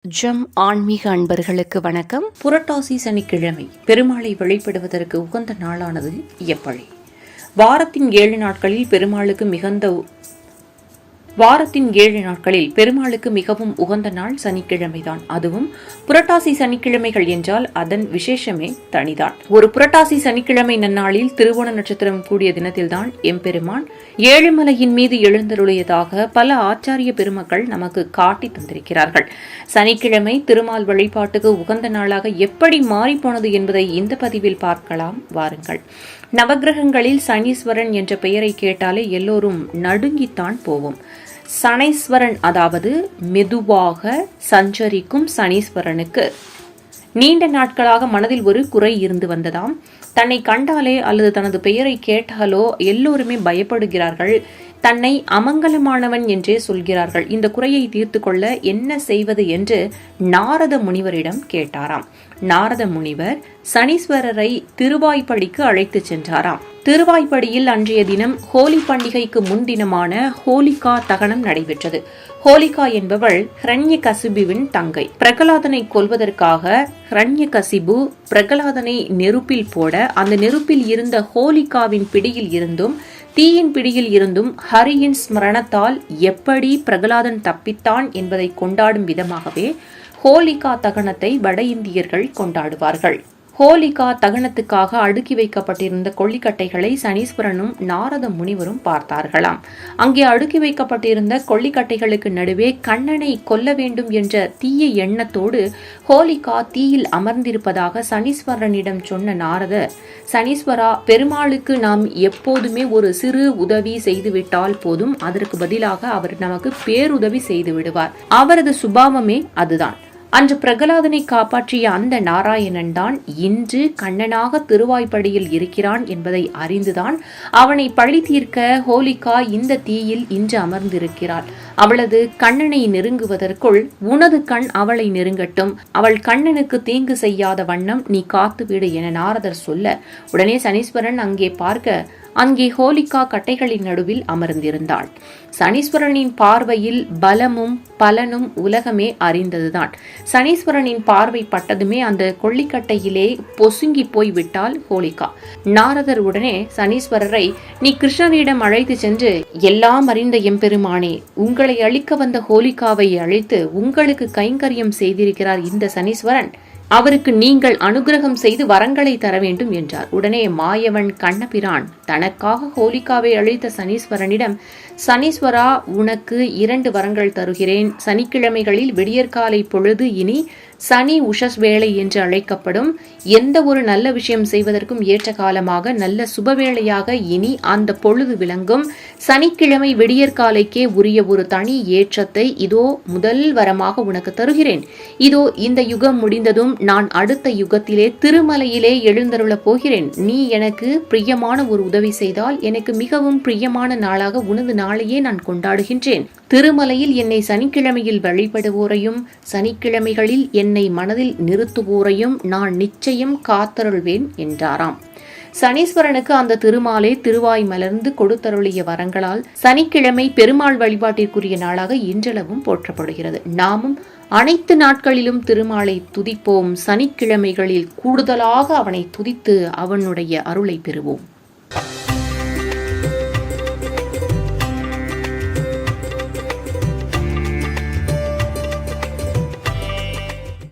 ஜம் ஆன்மீக அன்பர்களுக்கு வணக்கம். புரட்டாசி சனிக்கிழமை பெருமாளை வழிபடுவதற்கு உகந்த நாளானது எப்படி? வாரத்தின் 7 நாட்களில் பெருமாளுக்கு மிகவும் உகந்த நாள் சனிக்கிழமைதான். அதுவும் புரட்டாசி சனிக்கிழமைகள் என்றால் அதன் விசேஷமே தனிதான். ஒரு புரட்டாசி சனிக்கிழமை நன்னாளில் திருவோண நட்சத்திரம் கூடிய தினத்தில்தான் எம்பெருமான் ஏழுமலையின் மீது எழுந்தருளியதாக பல ஆச்சாரிய பெருமக்கள் நமக்கு காட்டி தந்திருக்கிறார்கள். சனிக்கிழமை திருமால் வழிபாட்டுக்கு உகந்த நாளாக எப்படி மாறிப்போனது என்பதை இந்த பதிவில் பார்க்கலாம் வாருங்கள். நவகிரகங்களில் சனீஸ்வரன் என்ற பெயரை கேட்டாலே எல்லோரும் நடுங்கித்தான் போவோம். சனீஸ்வரன், அதாவது மெதுவாக சஞ்சரிக்கும் சனீஸ்வரனுக்கு நீண்ட நாட்களாக மனதில் ஒரு குறை இருந்து வந்ததாம். தன்னை கண்டாலே அல்லது தனது பெயரை கேட்டாலோ எல்லோருமே பயப்படுகிறார்கள். தன்னை அமங்கலமானவன் என்றே சொல்கிறார்கள். இந்த குறையை தீர்த்து கொள்ள என்ன செய்வது என்று நாரத முனிவரிடம் கேட்டாராம். நாரத முனிவர் சனீஸ்வரரை திருவாய்ப்படிக்கு அழைத்து சென்றாராம். திருவாய்ப்படியில் அன்றைய தினம் ஹோலி பண்டிகைக்கு முன்தினமான ஹோலிகா தகனம் நடைபெற்றது. ஹோலிகா என்பவள் ஹிரண்யகசிபுவின் தங்கை. பிரகலாதனை கொல்வதற்காக ஹிரண்யகசிபு பிரகலாதனை நெருப்பில் போட அந்த நெருப்பில் இருந்த ஹோலிகாவின் பிடியில் இருந்தும் தீயின் பிடியில் இருந்தும் ஹரியின் ஸ்மரணத்தால் எப்படி பிரகலாதன் தப்பித்தான் என்பதை கொண்டாடும் விதமாகவே ஹோலிகா தகனத்தை வட இந்தியர்கள் கொண்டாடுவார்கள். ஹோலிகா தகனத்துக்காக அடுக்கி வைக்கப்பட்டிருந்த கொள்ளிக்கட்டைகளை சனீஸ்வரனும் நாரத முனிவரும் பார்த்தார்களாம். அங்கே அடுக்கி வைக்கப்பட்டிருந்த கொள்ளிக்கட்டைகளுக்கு நடுவே கண்ணனை கொல்ல வேண்டும் என்ற தீய எண்ணத்தோடு ஹோலிகா தீயில் அமர்ந்திருப்பதாக சனீஸ்வரனிடம் சொன்ன நாரதர், சனீஸ்வரா, பெருமாளுக்கு நாம் எப்போதுமே ஒரு சிறு உதவி செய்துவிட்டால் போதும், அதற்கு பதிலாக அவர் நமக்கு பேருதவி செய்து விடுவார். அவரது சுபாவமே அதுதான். அன்று பிரகலாதனை காப்பாற்றிய அந்த நாராயணன் தான் இன்று கண்ணனாக திருவாய்ப்படியில் இருக்கிறான் என்பதை அறிந்துதான் அவனை பழி தீர்க்க ஹோலிகா இந்த தீயில் இன்று அமர்ந்திருக்கிறாள். அவளது கண்ணனை நெருங்குவதற்குள் உனது கண் அவளை நெருங்கட்டும், அவள் கண்ணனுக்கு தீங்கு செய்யாத வண்ணம் நீ காத்துவிடு என நாரதர் சொல்ல, உடனே சனீஸ்வரன் அங்கே பார்க்க அங்கே ஹோலிகா கட்டைகளின் நடுவில் அமர்ந்திருந்தாள். சனீஸ்வரனின் பார்வையில் பலமும் பலனும் உலகமே அறிந்ததுதான். சனீஸ்வரனின் பார்வை பட்டதுமே அந்த கொள்ளிக்கட்டையிலே பொசுங்கி போய் விட்டாள் ஹோலிகா. நாரதர் உடனே சனீஸ்வரரை, நீ கிருஷ்ணரிடம் அழைத்து சென்று, எல்லாம் அறிந்த எம்பெருமானே, உங்களை அழிக்க வந்த ஹோலிகாவை அழைத்து உங்களுக்கு கைங்கரியம் செய்திருக்கிறார் இந்த சனீஸ்வரன், அவருக்கு நீங்கள் அனுகிரகம் செய்து வரங்களை தர வேண்டும் என்றார். உடனே மாயவன் கண்ணபிரான் தனக்காக ஹோலிகாவை அழைத்த சனீஸ்வரனிடம், சனீஸ்வரா, உனக்கு 2 வரங்கள் தருகிறேன். சனிக்கிழமைகளில் விடியற்காலை பொழுது இனி சனி உஷஸ் வேளை என்று அழைக்கப்படும். எந்த ஒரு நல்ல விஷயம் செய்வதற்கும் ஏற்ற காலமாக நல்ல சுபவேளையாக இனி அந்த பொழுது விளங்கும். சனிக்கிழமை விடியற்காலைக்கே உரிய ஒரு தனி ஏற்றத்தை இதோ முதல் வரமாக உனக்கு தருகிறேன். இதோ இந்த யுகம் முடிந்ததும் நான் அடுத்த யுகத்திலே திருமலையிலே எழுந்தருளப் போகிறேன். நீ எனக்கு பிரியமான ஒரு உதவி செய்தால் எனக்கு மிகவும் பிரியமான நாளாக உனது நாளையே நான் கொண்டாடுகின்றேன். திருமலையில் என்னை சனிக்கிழமையில் வழிபடுவோரையும் சனிக்கிழமைகளில் என்னை மனதில் நிறுத்துவோரையும் நான் நிச்சயம் காத்தருள்வேன் என்றாராம். சனீஸ்வரனுக்கு அந்த திருமாலே திருவாய் மலர்ந்து கொடுத்தருளிய வரங்களால் சனிக்கிழமை பெருமாள் வழிபாட்டிற்குரிய நாளாக இன்றளவும் போற்றப்படுகிறது. நாமும் அனைத்து நாட்களிலும் திருமாலை துதிப்போம். சனிக்கிழமைகளில் கூடுதலாக அவனை துதித்து அவனுடைய அருளை பெறுவோம்.